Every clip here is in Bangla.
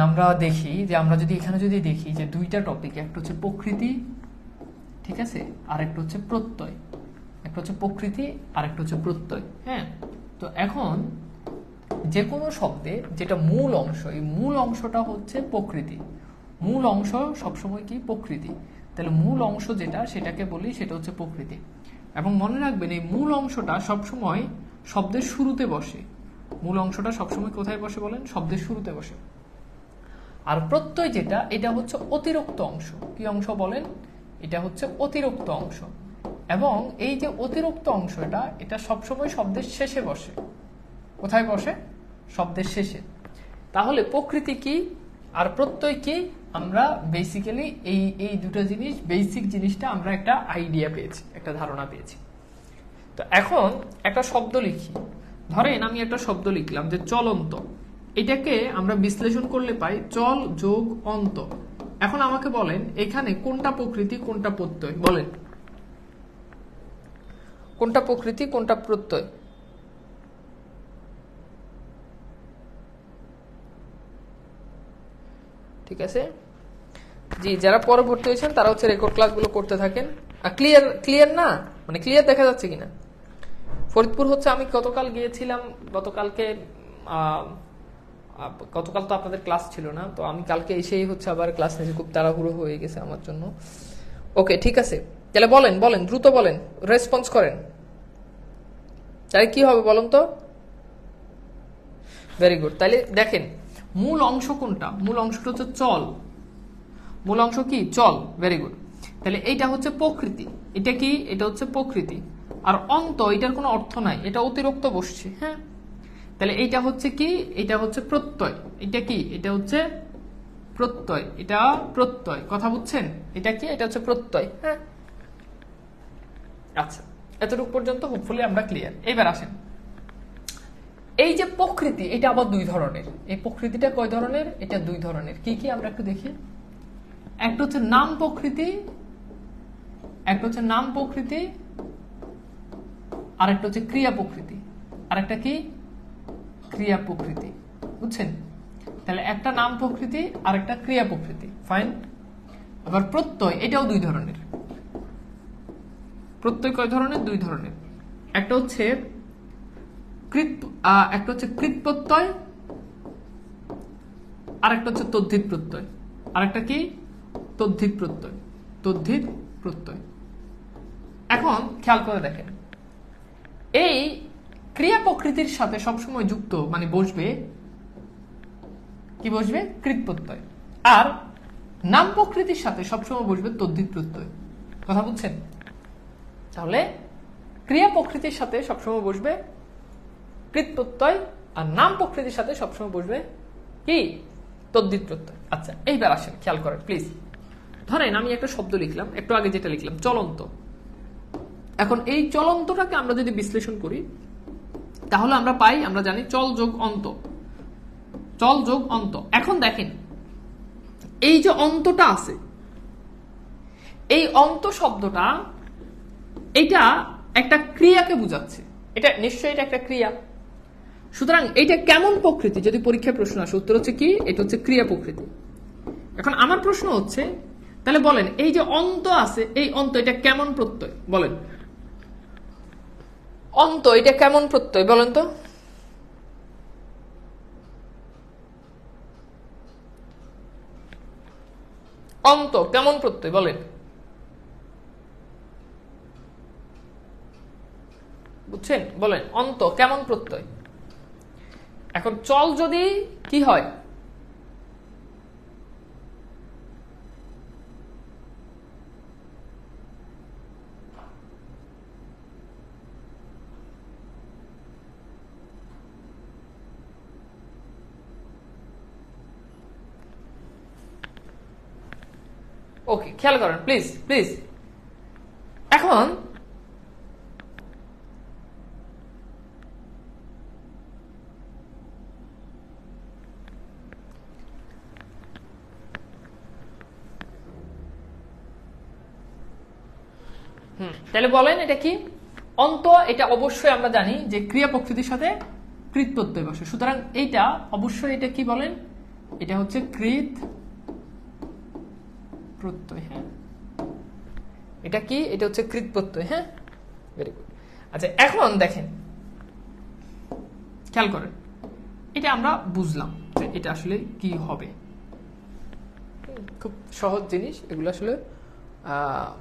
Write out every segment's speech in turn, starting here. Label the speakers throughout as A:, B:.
A: আমরা দেখি যে আমরা যদি এখানে যদি দেখি যে দুইটা টপিক, একটা হচ্ছে প্রকৃতি, ঠিক আছে, আর একটা হচ্ছে প্রত্যয়। একটা হচ্ছে প্রকৃতি আর একটা হচ্ছে প্রত্যয়। হ্যাঁ, তো এখন যে কোনো শব্দে যেটা মূল অংশ, এই মূল অংশটা হচ্ছে প্রকৃতি। মূল অংশ সবসময় কি? প্রকৃতি। তাহলে মূল অংশ যেটা, সেটাকে বলি সেটা হচ্ছে প্রকৃতি। এবং মনে রাখবেন এই মূল অংশটা সবসময় শব্দের শুরুতে বসে। মূল অংশটা সবসময় কোথায় বসে বলেন? শব্দের শুরুতে বসে। আর প্রত্যয় যেটা, এটা হচ্ছে অতিরিক্ত অংশ। কি অংশ বলেন? এটা হচ্ছে অতিরিক্ত অংশ। এবং এই যে অতিরিক্ত অংশটা, এটা সবসময় শব্দের শেষে বসে। কোথায় বসে? শব্দের শেষে। তাহলে প্রকৃতি কি আর প্রত্যয় কি? আমরা বেসিক্যালি এই দুটো জিনিস, বেসিক জিনিসটা আমরা একটা আইডিয়া পেয়েছি, একটা ধারণা পেয়েছি। তো এখন একটা শব্দ লিখি। ধরেন আমি একটা শব্দ লিখলাম যে চলন্ত। এটাকে আমরা বিশ্লেষণ করলে পাই চল যোগ অন্ত। এখন আমাকে বলেন এখানে কোনটা প্রকৃতি কোনটা প্রত্যয়? বলেন কোনটা প্রকৃতি কোনটা প্রত্যয়? ঠিক আছে জি, যারা পরবর্তী হয়েছেন তারা হচ্ছে রেকর্ড ক্লাসগুলো করতে থাকেন। আর ক্লিয়ার না, মানে ক্লিয়ার দেখা যাচ্ছে কিনা? ফরিদপুর হচ্ছে আমি গতকাল গিয়েছিলাম, গতকাল তো আপনাদের ক্লাস ছিল না, তো আমি কালকে এসেই হচ্ছে আবার ক্লাস নিয়েছি, খুব তাড়াহুড়ো হয়ে গেছে আমার জন্য। ওকে ঠিক আছে, তাহলে বলেন দ্রুত বলেন, রেসপন্স করেন। তাহলে কি হবে বলুন তো? Very good. তাহলে দেখেন মূল অংশ কোনটা? মূল অংশটা হচ্ছে চল। মূল অংশ কি? চল। Very good. তাহলে এইটা হচ্ছে প্রকৃতি। এটা কি? এটা হচ্ছে প্রকৃতি। আর অন্ত, এটার কোনো অর্থ নাই, এটা অতিরিক্ত বসছে। হ্যাঁ, তাহলে এইটা হচ্ছে কি? এটা হচ্ছে প্রত্যয়। এটা কি? এটা হচ্ছে প্রত্যয়। এটা প্রত্যয়। কথা বুঝছেন? এটা কি? এটা হচ্ছে প্রত্যয়। হ্যাঁ, আচ্ছা, এতটুকু পর্যন্ত হোপফুলি আমরা ক্লিয়ার। এবার আসেন, এই যে প্রকৃতি, এটা আবার দুই ধরনের। এই প্রকৃতিটা কয় ধরনের? এটা দুই ধরনের। কি কি আমরা একটু দেখি। একটা হচ্ছে নাম প্রকৃতি, একটা হচ্ছে নাম প্রকৃতি, আর একটা হচ্ছে ক্রিয়া প্রকৃতি। আর একটা কি? ক্রিয়া প্রকৃতি। বুঝছেন? তাহলে একটা নাম প্রকৃতি আর একটা ক্রিয়া প্রকৃতি। ফাইন। আবার প্রত্যয়, এটাও দুই ধরনের। প্রত্যয় কয় ধরনের? দুই ধরনের। একটা হচ্ছে কৃত প্রত্যয়, আর একটা হচ্ছে তদ্ধিত প্রত্যয়। আর একটা কি? তদ্ধিত প্রত্যয়। তদ্ধিত প্রত্যয়। এখন খেয়াল করে দেখেন, এই ক্রিয়া প্রকৃতির সাথে সবসময় যুক্ত, মানে বসবে কি? বসবে কৃত প্রত্যয়। আর নাম প্রকৃতির সাথে সবসময় বসবে তদ্ধিত প্রত্যয়। কথা বুঝছেন? তাহলে ক্রিয়া প্রকৃতির সাথে সবসময় বসবে কৃত প্রত্যয়, আর নাম প্রকৃতির সাথে সবসময় বসবে কি? তদ্ধিত প্রত্যয়। আচ্ছা, এইবার আসেন, খেয়াল করেন প্লিজ। ধরেন আমি একটা শব্দ লিখলাম, একটু আগে যেটা লিখলাম চলন্ত। এখন এই চলন্তটাকে আমরা যদি বিশ্লেষণ করি, তাহলে আমরা পাই, আমরা জানি চল যোগ অন্ত। চল যোগ অন্ত। এখন দেখেন এই যে অন্তটা আছে, এই অন্ত শব্দটা, এটা একটা ক্রিয়াকে বোঝাচ্ছে। এটা নিশ্চয়ই এটা একটা ক্রিয়া। সুতরাং এটা কেমন প্রকৃতি? যদি পরীক্ষায় প্রশ্ন আসে, উত্তর হচ্ছে কি? এটা হচ্ছে ক্রিয়া প্রকৃতি। এখন আমার প্রশ্ন হচ্ছে, তাহলে বলেন এই যে অন্ত আছে, এই অন্ত এটা কেমন প্রত্যয়? বলেন অন্ত এটা কেমন প্রত্যয়? বলেন তো। অন্ত কেমন প্রত্যয়? বলেন। বুঝছেন? বলেন অন্ত কেমন প্রত্যয়? এখন চল যদি কি হয়? ওকে, খেয়াল করেন প্লিজ প্লিজ। এখন তাহলে বলেন এটা কি? অন্ত। এটা অবশ্যই আমরা জানি যে ক্রিয়া প্রকৃতির সাথে কৃত প্রত্যয় বসে। সুতরাং এইটা অবশ্যই এটা কি বলেন? এটা হচ্ছে কৃত প্রত্যয়। হ্যাঁ, এটা কি? এটা হচ্ছে কৃত প্রত্যয়। হ্যাঁ, ভেরি গুড। আচ্ছা, এখন দেখেন, খেয়াল করেন, এটা আমরা বুঝলাম যে এটা আসলে কি হবে। খুব সহজ জিনিস এগুলো, আসলে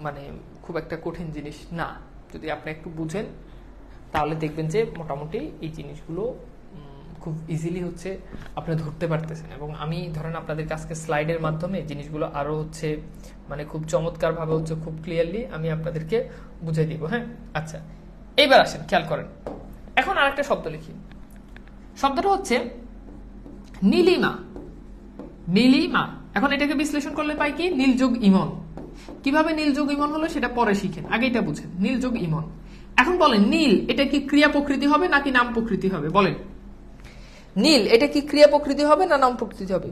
A: মানে খুব একটা কঠিন জিনিস না। যদি আপনি একটু বুঝেন তাহলে দেখবেন যে মোটামুটি এই জিনিসগুলো খুব ইজিলি হচ্ছে আপনি ধরতে পারতেছেন। এবং আমি ধরেন আপনাদের আজকে স্লাইডের মাধ্যমে জিনিসগুলো আরো হচ্ছে মানে খুব চমৎকার ভাবে হচ্ছে খুব ক্লিয়ারলি আমি আপনাদেরকে বুঝিয়ে দিব। হ্যাঁ, আচ্ছা, এইবার আসেন, খেয়াল করেন, এখন আরেকটা শব্দ লিখি। শব্দটা হচ্ছে নীলিমা। নীলিমা। এখন এটাকে বিশ্লেষণ করলে পাই কি? নীল যোগ ইমন। কিভাবে নীল যোগ ইমন হলো সেটা পরে শিখেন, আগে এটা বুঝেন। নীল যোগ ইমন। এখন বলেন, নীল এটা কি ক্রিয়া প্রকৃতি হবে নাকি নাম প্রকৃতি হবে? বলেন, নীল এটা কি ক্রিয়া প্রকৃতি হবে না নাম প্রকৃতি হবে?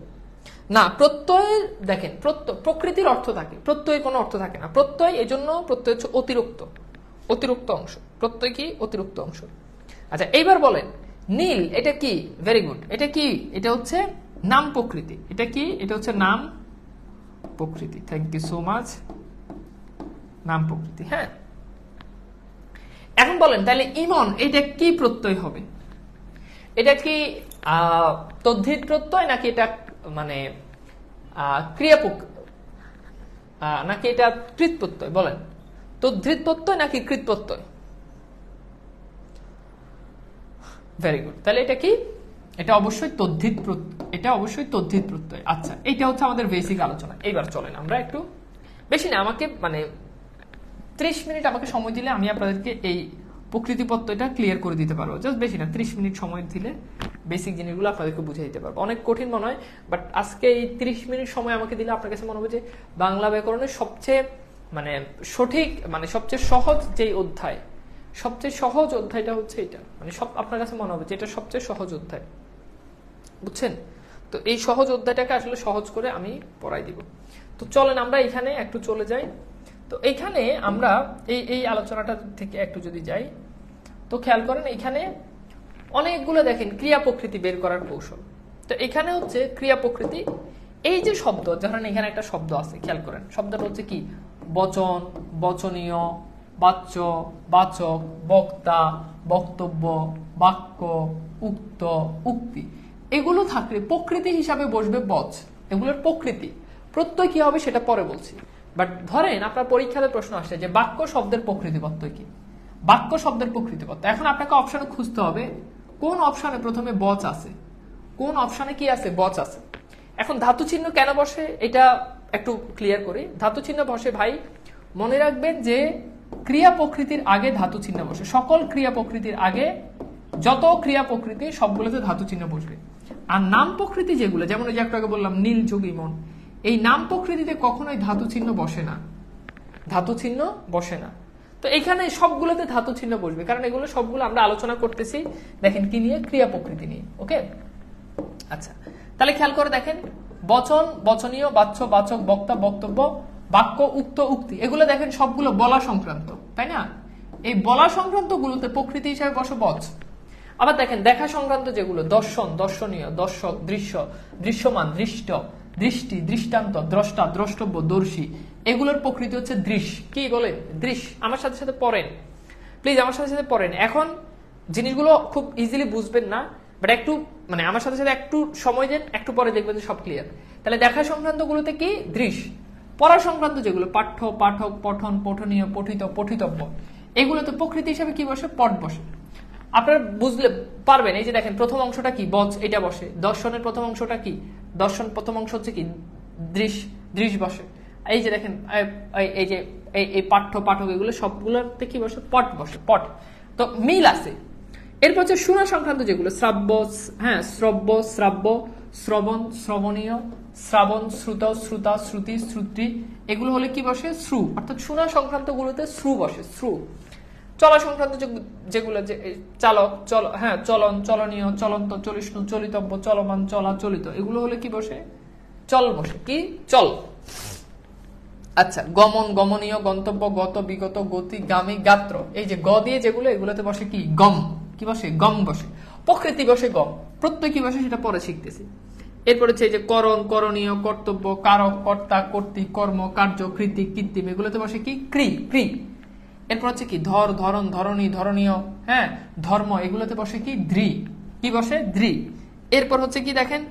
A: না, প্রত্যয় দেখেন, প্রকৃতির অর্থ থাকে, প্রত্যয় কোনো অর্থ থাকে না। প্রত্যয়, এই জন্য প্রত্যয় হচ্ছে অতিরিক্ত অংশ। প্রত্যয় কি? অতিরিক্ত অংশ। আচ্ছা, এইবার বলেন, নীল এটা কি? Very good. এটা কি? এটা হচ্ছে নাম প্রকৃতি। এটা কি? এটা হচ্ছে নাম প্রকৃতি। Thank you so much. নাম প্রকৃতি। হ্যাঁ, এখন বলেন তাহলে ইমন এটা কি প্রত্যয় হবে? এটা কি তদ্ধিত প্রত্যয় নাকি এটা মানে ক্রিয়া নাকি এটা কৃত প্রত্যয়? বলেন, তদ্ধিত প্রত্যয় নাকি কৃত প্রত্যয়? Very good. তাহলে এটা কি? এটা অবশ্যই তদ্ধিত প্রত্যয়। এটা অবশ্যই তদ্ধিত প্রত্যয়। আচ্ছা, এটা হচ্ছে আমাদের বেসিক আলোচনা। এইবার চলেন আমরা একটু, বেশি না, আমাকে মানে 30 মিনিট আমাকে সময় দিলে আমি আপনাদেরকে এই প্রকৃতি প্রত্যয়টা ক্লিয়ার করে দিতে পারবো। জাস্ট বেশি না, 30 মিনিট সময় দিলে বেসিক জিনিসগুলো আপনাদেরকে বুঝিয়ে দিতে পারবো। অনেক কঠিন মনে হয়, বাট আজকে এই 30 মিনিট সময় আমাকে দিলে আপনার কাছে মনে হবে যে বাংলা ব্যাকরণের সবচেয়ে মানে সঠিক, মানে সবচেয়ে সহজ যেই অধ্যায়, সবচেয়ে সহজ অধ্যায়টা হচ্ছে এটা। মানে সব আপনার কাছে মনে হবে যে এটা সবচেয়ে সহজ অধ্যায়, বুঝছেন? তো এই সহজ অধ্যায়টাকে আসলে সহজ করে আমি পড়াই দিব। তো চলেন আমরা এখানে একটু চলে যাই। তো এইখানে আমরা এই আলোচনাটা থেকে একটু যদি যাই, তো খেয়াল করেন এখানে অনেকগুলো দেখেন ক্রিয়া প্রকৃতি বের করার কৌশল। তো এখানে হচ্ছে ক্রিয়া প্রকৃতি, এই যে শব্দ, ধরেন এখানে একটা শব্দ আছে, খেয়াল করেন শব্দটা হচ্ছে কি? বচন, বচনীয়, বাচ্য, বাচক, বক্তা, বক্তব্য, বাক্য, উক্ত, উক্তি। এগুলো থাকলে প্রকৃতি হিসাবে বসবে বচ। এগুলোর প্রকৃতি। প্রত্যয় কি হবে সেটা পরে বলছি। বাট ধরেন আপনার পরীক্ষাতে প্রশ্ন আসছে যে বাক্য শব্দের প্রকৃতি প্রত্যয় কি? বাক্য শব্দের প্রকৃতি প্রত্যয়। এখন আপনাকে অপশনে খুঁজতে হবে কোন অপশনে প্রথমে বচ আছে, কোন অপশনে কি আছে? বচ আছে। এখন ধাতু চিহ্ন কেন বসে এটা একটু ক্লিয়ার করি। ধাতু চিহ্ন বসে ভাই, মনে রাখবেন যে ক্রিয়া প্রকৃতির আগে ধাতু চিহ্ন বসে। সকল ক্রিয়া প্রকৃতির আগে যত ক্রিয়া প্রকৃতি সবগুলোতে ধাতু চিহ্ন বসবে। আর নাম প্রকৃতি যেগুলো, যেমন ওই যে একটু আগে বললাম নীল যোগ ইমন, এই নাম প্রকৃতিতে কখনোই ধাতু চিহ্ন বসে না, ধাতু চিহ্ন বসে না। তো এখানে সবগুলোতে ধাতু চিহ্ন বসবে, কারণ এগুলো সবগুলো আমরা আলোচনা করতেছি দেখেন কি নিয়ে? ক্রিয়া প্রকৃতি নিয়ে। ওকে, আচ্ছা, তাহলে খেয়াল করে দেখেন, বচন, বচনীয়, বাচ্য, বাচক, বক্তা, বক্তব্য, বাক্য, উক্ত, উক্তি, এগুলো দেখেন সবগুলো বলা সংক্রান্ত, তাই না? এই বলা সংক্রান্ত গুলোতে প্রকৃতি হিসাবে বসে বচ। আবার দেখেন দেখা সংক্রান্ত যেগুলো, দর্শন, দর্শনীয়, দর্শক, দৃশ্য, দৃশ্যমান, দৃষ্ট, দৃষ্টি, দৃষ্টান্ত, দ্রষ্টা, দ্রষ্টব্য, দর্শী, এগুলোর প্রকৃতি হচ্ছে দৃশ। কি বলে? দৃশ। আমার সাথে সাথে পড়েন প্লিজ, আমার সাথে সাথে পড়েন। এখন জিনিসগুলো খুব ইজিলি বুঝবেন না, বাট একটু মানে আমার সাথে সাথে একটু সময় দেন, একটু পরে দেখবেন যে সব ক্লিয়ার। তাহলে দেখা সংক্রান্ত গুলোতে কি? দৃশ। পড়া সংক্রান্ত যেগুলো, পাঠ্য, পাঠক, পঠন, পঠনীয়, পঠিত, পঠিতব্য, এগুলোতে প্রকৃতি হিসাবে কি বসে? পট বসে। আপনারা বুঝলে পারবেন। এই যে দেখেন প্রথম অংশটা কি? বচ, এটা বসে। দর্শনের প্রথম অংশটা কি? দর্শন প্রথম অংশ হচ্ছে কি? দৃশ, দৃশ বসে। এই যে দেখেন এই যে এই পাঠ্য, পাঠক, এগুলো সবগুলোতে কি বসে? পট বসে, পট। তো মিল আছে। এরপর হচ্ছে শোনা সংক্রান্ত যেগুলো, শ্রাব্য, হ্যাঁ, শ্রব্য, শ্রাব্য, শ্রবণ, শ্রবণীয়, শ্রাবণ, শ্রুত, শ্রুতা, শ্রুতি, শ্রুতি, এগুলো হলে কি বসে? শ্রু। অর্থাৎ শোনা সংক্রান্ত গুলোতে শ্রু বসে, শ্রু। চলা সংক্রান্ত যেগুলো, যে চালক, চল, হ্যাঁ, চলন, চলনীয়, চলন্ত, চলিষ্ণু, চলিতব্য, চলমান, চলা, চলিত, এগুলো হলে কি বসে? চল বসে। কি? চল। আচ্ছা, গমন, গমনীয়, গন্তব্য, গত, বিগত, গতি, গামী, গাত্র, এই যে গ দিয়ে যেগুলো, এগুলোতে বসে কি? গম। কি বসে? গম বসে। প্রকৃতি বসে গম। প্রত্যয় কি বসে সেটা পরে শিখতেছি। এরপর হচ্ছে এই যে করণ, করণীয়, কর্তব্য, কারক, কর্তা, কর্তৃক, কর্ম, কার্য, কৃতি, কৃত্রিম, এগুলোতে বসে কি ক্রি, ক্রি। এরপর হচ্ছে কি ধর, ধরন, ধরণী, ধরণীয়, হ্যাঁ, ধর্ম, এগুলোতে বসে কি দ্রি, কি বসে দ্রি। এরপর হচ্ছে কি দেখেন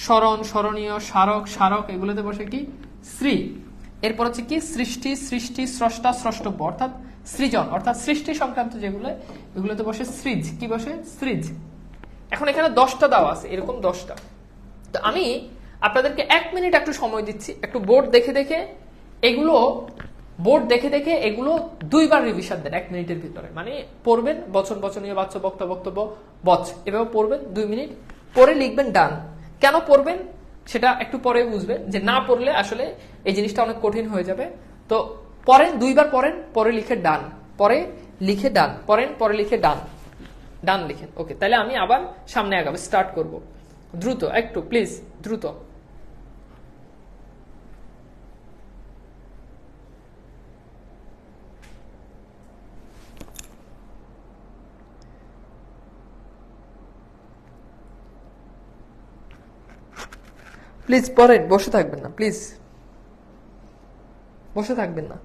A: স্মরণ, স্মরণীয়, স্মারক, স্মারক, এগুলোতে বসে কি শ্রী। এরপর হচ্ছে কি সৃষ্টি, সৃষ্টি, স্রষ্টা, স্রষ্টব্য অর্থাৎ সৃজন অর্থাৎ সৃষ্টি সংক্রান্ত যেগুলো, এগুলোতে বসে সৃজ, কি বসে সৃজ। এখন এখানে 10টা দেওয়া আছে, এরকম 10টা। তো আমি আপনাদেরকে 1 মিনিট একটু সময় দিচ্ছি, একটু বোর্ড দেখে দেখে এগুলো দুইবার রিভিশন দেন 1 মিনিটের ভিতরে। মানে পড়বেন বচন, বচনীয়, বাচ্য, বক্তব্য, বক্তব্য, বচ, এভাবে পড়বেন 2 মিনিট, পরে লিখবেন ডান। কেন পড়বেন সেটা একটু পরে বুঝবেন, যে না পড়লে আসলে এই জিনিসটা অনেক কঠিন হয়ে যাবে। তো পড়েন, 2বার পড়েন, পরে লিখে ডান, পরে লিখে ডান, পড়েন, পরে লিখে ডান, ডান লিখেন। ওকে, তাহলে আমি আবার সামনে আগাবো, স্টার্ট করব। দ্রুত একটু প্লিজ, দ্রুত। প্লিজ পড়েন, বসে থাকবেন না প্লিজ, বসে থাকবেন না।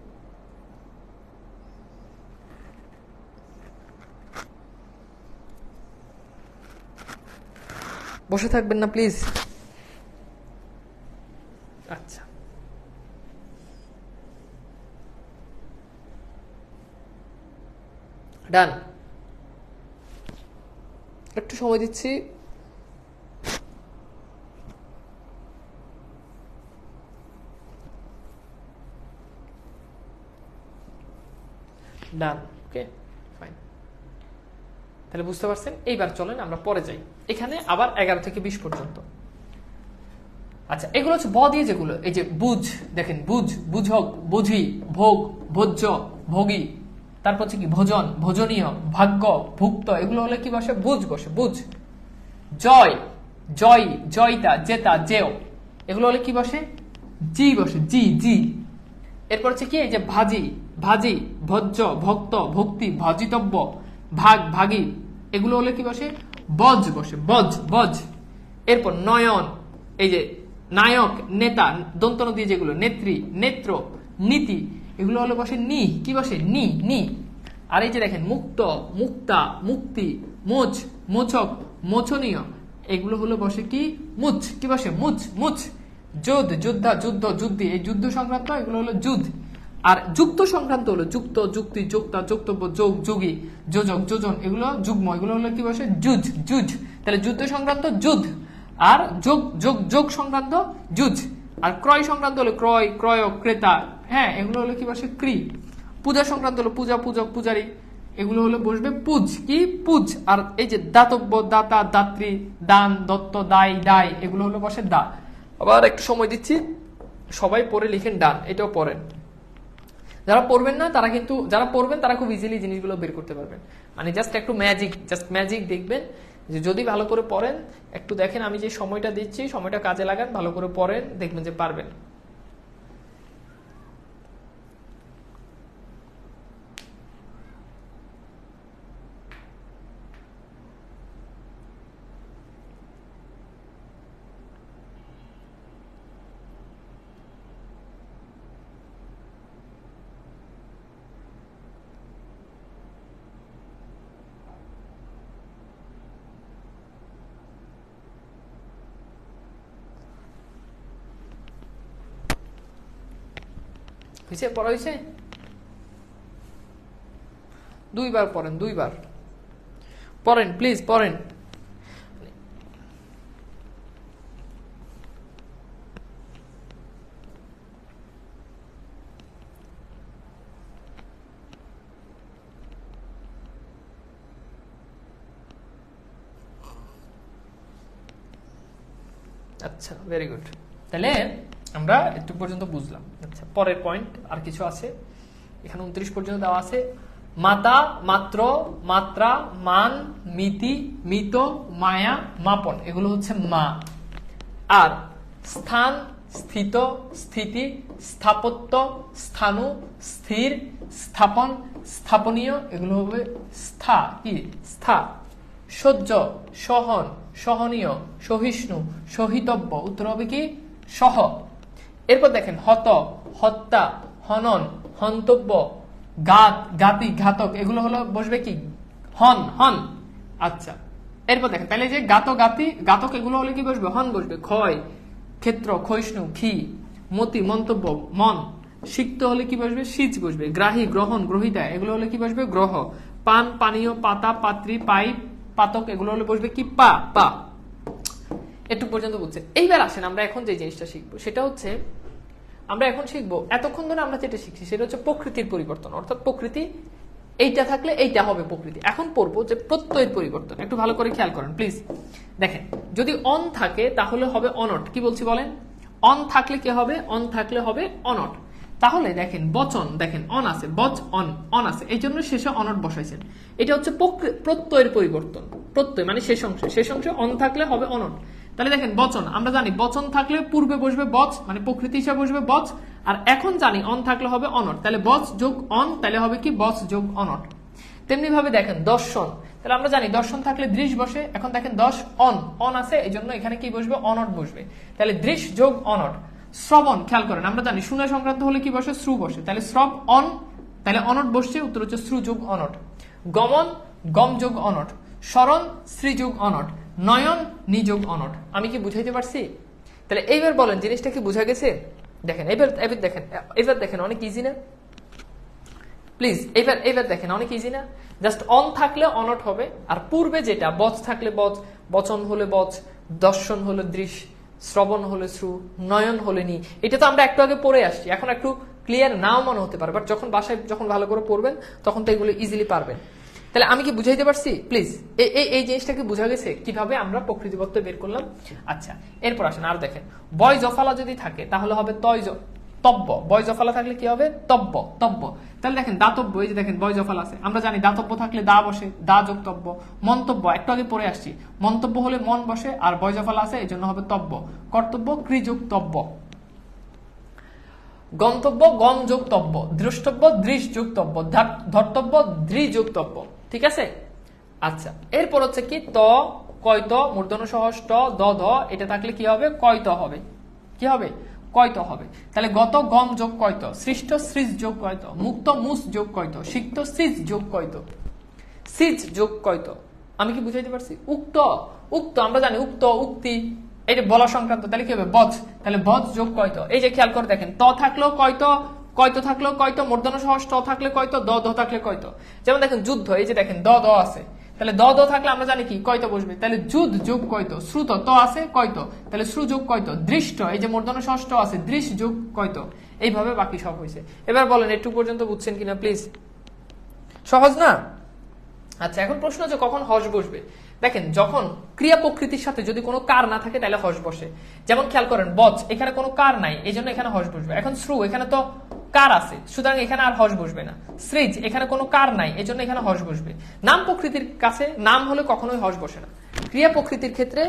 A: বসে থাকবেন না প্লিজ। আচ্ছা, ডান। একটু সময় দিচ্ছি। ডান, ওকে ফাইন। তাহলে বুঝতে পারছেন। এইবার চলেন আমরা পরে যাই। এখানে আবার 11 থেকে 20 পর্যন্ত। আচ্ছা, এগুলো হচ্ছে ব দিয়ে যেগুলো, এই যে বুঝ, দেখেন বুঝ, বুঝক, বুঝি, ভোগ, ভোজ্য, ভোগী, তারপর হচ্ছে কি ভোজন, ভোজনীয়, ভাগ্য, ভুক্ত, এগুলো হলে কি বসে বুঝ বসে, বুঝ। জয়, জয়ী, জয়িতা, জেতা, জেও, এগুলো হলে কি বসে জি বসে, জি, জি। এরপর হচ্ছে কি এই যে ভাজি, ভাজি, ভোজ্য, ভক্ত, ভক্তি, ভজিতব্য, ভাগ, ভাগী, এগুলো হলে কি বসে বজ বসে, বজ, বজ। এরপর নয়ন, এই যে নায়ক, নেতা, দন্তন দিয়ে যেগুলো, নেত্রী, নেত্র, নীতি, এগুলো হলে বসে নি, কি বসে নি, নি। আর এই যে দেখেন মুক্ত, মুক্তা, মুক্তি, মোচ, মোচক, মোচনীয়, এগুলো হলো বসে কি মুচ, কি বসে মুচ, মুচ। যোধ, যোদ্ধা, যুদ্ধ, যুদ্ধি, এই যুদ্ধ সংক্রান্ত এগুলো হলো যুদ্ধ। আর যুক্ত সংক্রান্ত হলো যুক্ত, যুক্তি, যোক্তা, যোক্তব্য, যোগ, যোগী, যোজক, যোজন, এগুলো যুগ্ম, এগুলো হলো কি বসে যুজ, যুজ। তাহলে যুদ্ধ সংক্রান্ত যুদ্ধ, আর যোগ, যোগ, যোগ সংক্রান্ত যুজ। আর ক্রয় সংক্রান্ত হলো ক্রয়, ক্রয়, ক্রেতা, হ্যাঁ, এগুলো হলো কি বসে ক্রি। পূজা সংক্রান্ত হলো পূজা, পূজক, পূজারী, এগুলো হলো বসবে পুজ, কি পুজ। আর এই যে দাতব্য, দাতা, দাত্রী, দান, দত্ত, দায়, দায়, এগুলো হলো বসে দা। আবার একটু সময় দিচ্ছি, সবাই পড়ে লিখেন ডান, এটাও পড়েন। যারা পড়বেন না তারা কিন্তু, যারা পড়বেন তারা খুব ইজিলি জিনিসগুলো বের করতে পারবেন। মানে জাস্ট একটু ম্যাজিক, জাস্ট ম্যাজিক দেখবেন, যে যদি ভালো করে পড়েন, একটু দেখেন আমি যে সময়টা দিচ্ছি, সময়টা কাজে লাগান, ভালো করে পড়েন, দেখবেন যে পারবেন। হয়েছে, পড়া হয়েছে? 2বার পড়েন, 2বার পড়েন প্লিজ, পড়েন। আচ্ছা, ভেরি গুড। তাহলে আমরা একটু পর্যন্ত বুঝলাম। আচ্ছা, পরের পয়েন্ট আর কিছু আছে, এখানে 29 পর্যন্ত দেওয়া আছে। মাতা, মাত্র, মাত্রা, মান, মিতি, মিত, মায়া, মাপন, এগুলো হচ্ছে মা। আর স্থান, স্থিত, স্থিতি, স্থাপত্য, স্থানু, স্থির, স্থাপন, স্থাপনীয়, এগুলো হবে স্থা, কি স্থা। সহ্য, সহন, সহনীয়, সহিষ্ণু, সহিতব্য, উত্তর হবে কি সহ। এরপর দেখেন হত, হত্যা, হনন, হন্তব্য, গাত, গাতি, ঘাতক, এগুলো হলো বসবে কি হন, হন। আচ্ছা, এরপর দেখেন তাহলে যে গাত, গাতি, ঘাতক এগুলো হলে কি বসবে হন বসবে। ক্ষয়, ক্ষেত্র, ক্ষয়িষ্ণু, ক্ষি, মতি, মন্তব্য, মন। সিক্ত হলে কি বসবে সিজ বসবে। গ্রাহী, গ্রহণ, গ্রহিতা, এগুলো হলে কি বসবে গ্রহ। পান, পানীয়, পাতা, পাত্রী, পাইপ, পাতক, এগুলো হলে বসবে কি পা, পা। একটু পর্যন্ত বুঝছে। এইবার আসেন আমরা এখন যে জিনিসটা শিখবো সেটা হচ্ছে আমরা এখন শিখবো, এতক্ষণ ধরে আমরা যেটা শিখছি সেটা হচ্ছে প্রকৃতির পরিবর্তন, অর্থাৎ প্রকৃতি এইটা থাকলে এইটা হবে প্রকৃতি। এখন পড়বো যে প্রত্যয়ের পরিবর্তন। একটু ভালো করে খেয়াল করেন প্লিজ। দেখেন যদি অন থাকে তাহলে হবে অনট। কি বলছি বলেন? অন থাকলে কি হবে? অন থাকলে হবে অনট। তাহলে দেখেন বচন, দেখেন অন আছে, বচ অন, অন আছে, এই জন্য শেষে অনট বসাইছেন। এটা হচ্ছে প্রত্যয়ের পরিবর্তন। প্রত্যয় মানে শেষ অংশে, শেষ অংশে অন থাকলে হবে অনট। তাহলে দেখেন বচন, আমরা জানি বচন থাকলে পূর্বে বসবে বচ, মানে প্রকৃতি হিসাবে বসবে বচ। আর এখন জানি অন থাকলে হবে অনট, তাহলে বচ যোগ অন, তাহলে হবে কি বচ যোগ অনট। তেমনি ভাবে দেখেন দর্শন, তাহলে আমরা জানি দর্শন থাকলে দৃশ বসে। এখন দেখেন দশ অন, অন আছে, এই জন্য এখানে কি বসবে অনট বসবে, তাহলে দৃশ যোগ অনট। শ্রবণ, খেয়াল করেন আমরা জানি শূন্য সংক্রান্ত হলে কি বসে শ্রু বসে, তাহলে শ্রব অন, তাহলে অনট বসছে, উত্তর হচ্ছে শ্রু যোগ অনট। গমন, গম যোগ অনট। স্মরণ, শ্রী যোগ অনট। নয়ন, নিযোগ অনট। আমি কি বুঝাইতে পারছি? তাহলে এইবার বলেন জিনিসটা কি বুঝা গেছে? দেখেন এবার এবার দেখেন অনেক ইজি না প্লিজ? এবার দেখেন অনেক ইজি না? জাস্ট অন থাকলে অনট হবে, আর পূর্বে যেটা বচ থাকলে বচ, বচন হলে বচ, দর্শন হলে দৃশ, শ্রবণ হলে শ্রু, নয়ন হলে নি। এটা তো আমরা একটু আগে পড়ে আসছি, এখন একটু ক্লিয়ার নাও মনে হতে পারে, বাট যখন বাসায় যখন ভালো করে পড়বেন তখন তো এগুলো ইজিলি পারবেন। তাহলে আমি কি বুঝাইতে পারছি প্লিজ? এই জিনিসটা কি বোঝা গেছে কিভাবে আমরা প্রকৃতিবত্ত বের করলাম? আচ্ছা, এরপর আসেন আর দেখেন বয় জফালা যদি থাকে তাহলে হবে তব্য। বয় জফালা থাকলে কি হবে? তব্য, তব্য। তাহলে দেখেন দাতব্য, এই যে দেখেন বয় জফালা আছে, আমরা জানি দাতব্য থাকলে দা বসে, দা যোগ তব্য। মন্তব্য, একটু আগে পড়ে আসছি, মন্তব্য হলে মন বসে, আর বয় জফালা আছে এই জন্য হবে তব্য। কর্তব্য, ক্রি যোগ তব্য। গন্তব্য, গম যোগ তব্য। দ্রষ্টব্য, দৃশ যোগ তব্য। ধর্তব্য, দ্রি যোগ তব্য। ঠিক আছে? আচ্ছা, এরপর হচ্ছে কি ত, কয়ত, মূর্ধন্য সহজ ট, দ, এটা থাকলে কি হবে? কয়ত হবে। কি হবে? কয়ত হবে। তাহলে গত, গম যোগ কয়ত। সৃষ্ট, সৃজ যোগ কয়ত। মুক্ত, মুস যোগ কয়ত। সিক্ত, সিজ যোগ কয়ত। সিজ যোগ কয়ত। আমি কি বুঝাইতে পারছি? উক্ত, উক্ত আমরা জানি উক্ত, উক্তি, এটা বলা সংক্রান্ত, তাহলে কি হবে? বচ, তাহলে বচ যোগ কয়ত। এই যে খেয়াল করে দেখেন ত থাকলেও কয়ত, কয়ত থাকলেও কয়ত, মূর্ধন্য সহজ ট থাকলে কয়ত, দ থাকলে কয়ত। যেমন দেখেন যুদ্ধ, এই যে দেখেন দ আছে, তাহলে দ থাকলে আমরা জানি কি কয়ত বসবে, তাহলে যুদ্ধ যোগ কয়ত। শ্রুত, ত আছে, কয়ত, তাহলে শ্রু যোগ কয়ত। দৃষ্ট, এই যে মূর্ধন্য সহজ ট আছে, দৃশ যোগ কয়ত। এইভাবে বাকি সব হয়েছে। এবার বলেন একটু পর্যন্ত বুঝছেন কিনা প্লিজ? সহজ না? আচ্ছা, এখন প্রশ্ন হচ্ছে কখন হস বসবে। দেখেন যখন ক্রিয়া প্রকৃতির সাথে যদি কোনো কার না থাকে তাহলে হস বসে। যেমন খেয়াল করেন বচ, এখানে কোনো কার নাই, এই জন্য এখানে হস বসবে। এখন শ্রু, এখানে তো কার আছে, সুতরাং এখানে আর হস বসবে না। সৃজ, এখানে কোনো কার নাই, এই জন্য এখানে হস বসবে। নাম প্রকৃতির কাছে নাম হলে কখনোই হস বসে না। ক্রিয়া প্রকৃতির ক্ষেত্রে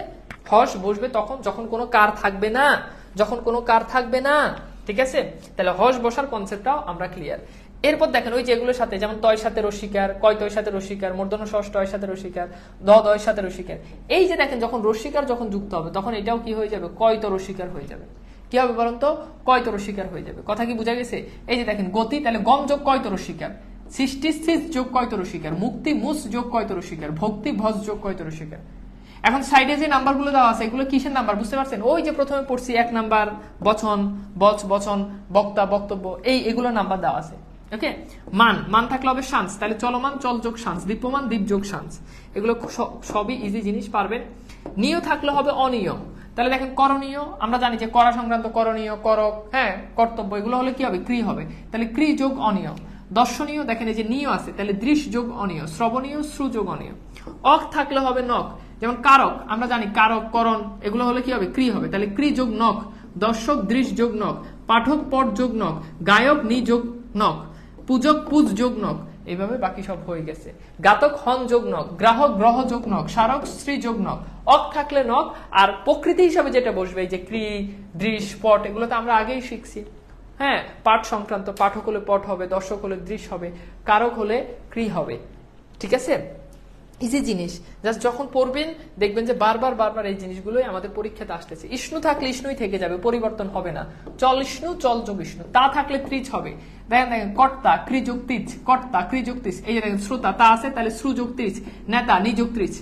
A: হস বসবে তখন যখন কোনো কার থাকবে না, যখন কোনো কার থাকবে না। ঠিক আছে? তাহলে হস বসার কনসেপ্টটাও আমরা ক্লিয়ার। এরপর দেখেন ওই যেগুলোর সাথে, যেমন তয়ের সাথে রস্বীকার, কয়তয়ের সাথে রস্বীকার, মূর্ধন্য সহজ টয়ের সাথে রস্বীকার, দয়ের সাথে রস্বীকার। এই যে দেখেন যখন রস্বীকার যখন যুক্ত হবে তখন এটাও কি হয়ে যাবে? কয়ত রস্বীকার হয়ে যাবে। কি হবে বলুন তো? কয়ত রস্বীকার হয়ে যাবে। কথা কি বোঝা গেছে? এই যে দেখেন গতি, তাহলে গম যোগ কয়ত রস্বীকার। সৃষ্টি, স্থিত যোগ কয়ত রস্বীকার। মুক্তি, মুস যোগ কয়ত রস্বীকার। ভক্তি, ভজ যোগ কয়ত রস্বীকার। এখন সাইডে যে নাম্বারগুলো দেওয়া আছে এগুলো কিসের নাম্বার বুঝতে পারছেন? ওই যে প্রথমে পড়ছি 1 নাম্বার বচন, বচ, বচন, বক্তা, বক্তব্য, এগুলো নাম্বার দেওয়া আছে। ওকে, মান, মান থাকলে হবে শান্স, তাহলে চলমান, চল যোগ শান্স। দীপ্যমান, দীপ যোগ শান্স। এগুলো সবই ইজি জিনিস, পারবেন। নিয় থাকলে হবে অনিয়ম, তাহলে দেখেন করণীয়, আমরা জানি যে করা সংক্রান্ত করণীয়, করক, হ্যাঁ, কর্তব্য, এগুলো হলে কি হবে? ক্রি হবে, তাহলে ক্রি যোগ অনিয়ম। দর্শনীয়, দেখেন এই যে নিয় আছে, তাহলে দৃশ যোগ অনিয়। শ্রবণীয়, শ্রু যোগ অনিয়। অক থাকলে হবে নক, যেমন কারক, আমরা জানি কারক, করণ, এগুলো হলে কি হবে? ক্রি হবে, তাহলে ক্রি যোগ নক। দর্শক, দৃশ যোগ নক। পাঠক, পট যোগ নক। গায়ক, নি যোগ নক। পূজক, পুজ যোগ নক। এইভাবে বাকি সব হয়ে গেছে। গাতক, হন যোগ নক। গ্রাহক, গ্রহ যোগ নক। স্মারক, স্ত্রী যোগ নক। অক থাকলে নক, আর প্রকৃতি হিসাবে যেটা বসবে এই যে ক্রি, দৃশ, পট, এগুলো তো আমরা আগেই শিখছি। হ্যাঁ, পাঠ সংক্রান্ত, পাঠক হলে পট হবে, দর্শক হলে দৃশ হবে, কারক হলে ক্রি হবে। ঠিক আছে? ইজি জিনিস, জাস্ট যখন পড়বেন দেখবেন যে বারবার বারবার এই জিনিসগুলোই আমাদের পরীক্ষাতে আসতেছে। ইষ্ণু থাকলে ইষ্ণুই থেকে যাবে, পরিবর্তন হবে না। চল ইষ্ণু, চল যোগ ইষ্ণু, তা থাকলে ত্রিচ হবে। দেখেন দেখেন, কর্তা ক্রি যোগ ত্রিচ, কর্তা ক্রি যোগ ত্রিচ, এই যে দেখেন শ্রোতা তা আছে, তাহলে শ্রু যোগ ত্রিচ, নেতা নি যোগ ত্রিচ।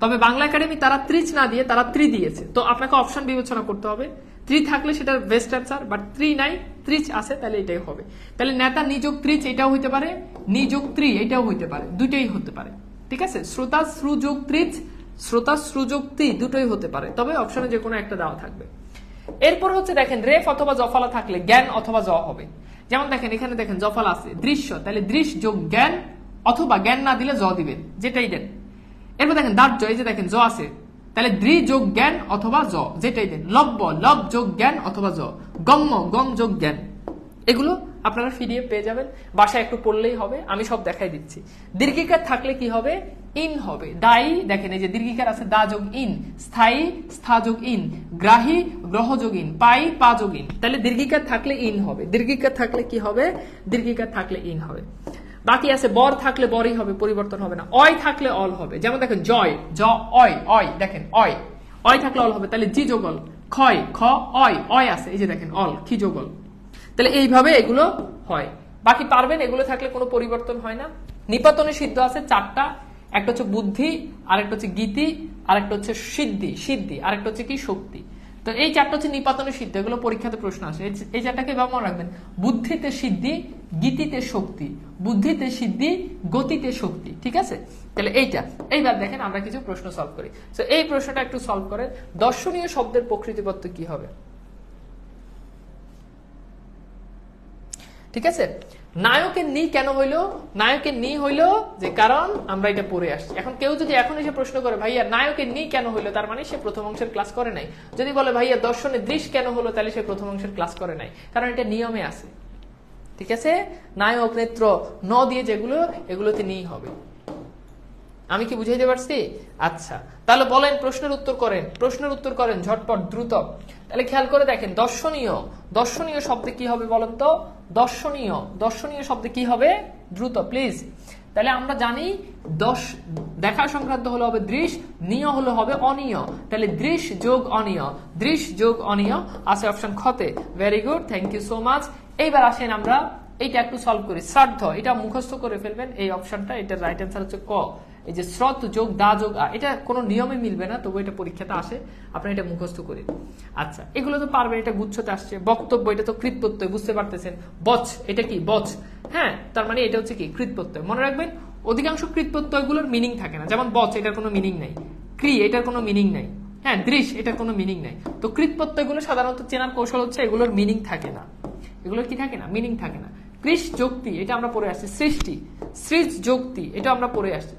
A: তবে বাংলা একাডেমি তারা ত্রিচ না দিয়ে তারা ত্রি দিয়েছে, তো আপনাকে অপশন বিবেচনা করতে হবে। ত্রি থাকলে সেটার বেস্ট অ্যান্সার, বাট ত্রি নাই, ত্রিচ আছে, তাহলে এটাই হবে। তাহলে নেতা নিযোগ ত্রিচ এটাও হইতে পারে, নিযোগ ত্রি এটাও হইতে পারে, দুইটাই হতে পারে। ঠিক আছে, শ্রোতা শ্রুযোগ ত্রিচ, শ্রোতা শ্রুযোগ ত্রি দুটোই হতে পারে, তবে অপশনে যে কোনো একটা দেওয়া থাকবে। এরপর হচ্ছে দেখেন রেফ অথবা জফলা থাকলে জ্ঞান অথবা জ হবে। যেমন দেখেন এখানে দেখেন জফলা আছে দৃশ্য, তাহলে দৃশ্য যোগ জ্ঞান, অথবা জ্ঞান না দিলে জ দিবেন, যেটাই দেন। এরপর দেখেন দাহ্য, এই যে দেখেন জ আছে, তাহলে দ্রি যোগ জ্ঞান অথবা জ, যেটাই দেন। লব্য লব যোগ জ্ঞান অথবা জ, গম্য গম যোগ জ্ঞান। এগুলো আপনারা পিডিএফ পেয়ে যাবেন, বাসায় একটু পড়লেই হবে, আমি সব দেখাই দিচ্ছি। দীর্ঘিকার থাকলে কি হবে? ইন হবে। দায়ী দেখেন এই যে দীর্ঘিকার আছে দা যোগ ইন, স্থায়ী স্থা যোগ ইন, গ্রাহী গ্রহ যোগ ইন, পাই পা যোগ ইন। তাহলে দীর্ঘিকার থাকলে ইন হবে, দীর্ঘিকার থাকলে কি হবে? দীর্ঘিকার থাকলে ইন হবে। বাকি আছে বর থাকলে বরই হবে, পরিবর্তন হবে না। অয় থাকলে অল হবে, যেমন দেখেন জয় জ অয়, অয় দেখেন অয়, অয় থাকলে অল হবে, তাহলে জি যোগল, ক্ষয় খ অয়, অয় আছে এই যে দেখেন অল, কি যোগল। তাহলে এইভাবে এগুলো হয়। বাকি পারবেন, এগুলো থাকলে কোনো পরিবর্তন হয় না। নিপাতনে সিদ্ধ আছে চারটা, একটা হচ্ছে বুদ্ধি, আরেকটা হচ্ছে গীতি, আরেকটা হচ্ছে সিদ্ধি, সিদ্ধি আরেকটা হচ্ছে কি শক্তি। তো এই চারটা হচ্ছে নিপাতনে সিদ্ধ, এগুলো পরীক্ষাতে প্রশ্ন আসে। এই চারটাকে মনে রাখবেন, বুদ্ধিতে সিদ্ধি, গীতিতে শক্তি, বুদ্ধিতে সিদ্ধি, গতিতে শক্তি। ঠিক আছে, তাহলে এইটা। এইবার দেখেন আমরা কিছু প্রশ্ন সলভ করি। তো এই প্রশ্নটা একটু সলভ করেন, দর্শনীয় শব্দের প্রকৃতিপত্র কি হবে? ঠিক আছে, নায়কের নি কেন হইলো? নায়কের নি হইলো যে কারণ আমরা এটা পড়ে আসছি। এখন কেউ যদি এখন এসে প্রশ্ন করে ভাইয়া নায়কের নি কেন হইলো, তার মানে সে প্রথম অংশের ক্লাস করে নাই। যদি বলে ভাইয়া দর্শনের দৃশ্য কেন হলো, তাহলে সে প্রথম অংশের ক্লাস করে নাই, কারণ এটা নিয়মে আছে। ঠিক আছে, নায়ক নেত্র ন দিয়ে যেগুলো, এগুলোতে নি হবে। আমি কি বুঝাইতে পারছি? আচ্ছা, তাহলে বলেন, প্রশ্নের উত্তর করেন, প্রশ্নের উত্তর করেন ঝটপট দ্রুত। তাহলে খেয়াল করে দেখেন, দর্শনীয়, দর্শনীয় শব্দে কি হবে বলেন তো? দর্শনীয়, দর্শনীয় শব্দে কি হবে? দ্রুত প্লিজ। তাহলে আমরা জানি দেখা সংক্রান্ত হলো হবে দৃশ, নিয় হলো হবে অনিয়, তাহলে দৃশ যোগ অনিয়, দৃশ যোগ অনিয় আছে অপশন খতে। Very good, thank you so much. এইবার আসেন আমরা এইটা একটু সলভ করি। শ্রাদ্ধ, এটা মুখস্থ করে ফেলবেন এই অপশনটা, এটার রাইট অ্যান্সার হচ্ছে ক। এই যে শ্রদ্ধ যোগ দা যোগ আ, এটা কোনো নিয়মে মিলবে না, তবু এটা পরীক্ষাতে আসে, আপনি এটা মুখস্থ করেন। আচ্ছা, এগুলো তো পারবেন, এটা গুচ্ছতে আসছে। বক্তব্য, এটা তো কৃত প্রত্যয়, বুঝতে পারতেছেন। বচ, এটা কি বচ? হ্যাঁ, তার মানে এটা হচ্ছে কি কৃত প্রত্যয়। মনে রাখবেন, অধিকাংশ কৃত প্রত্যয়গুলোর মিনিং থাকে না, যেমন বচ এটার কোনো মিনিং নাই, ক্রি এটার কোনো মিনিং নাই, হ্যাঁ দৃশ এটার কোনো মিনিং নাই। তো কৃত প্রত্যয়গুলো সাধারণত চেনার কৌশল হচ্ছে এগুলোর মিনিং থাকে না, এগুলোর কি থাকে না? মিনিং থাকে না। কৃষ যুক্তি, এটা আমরা পড়ে আসছি। সৃষ্টি, সৃজ যুক্তি, এটা আমরা পড়ে আসছি।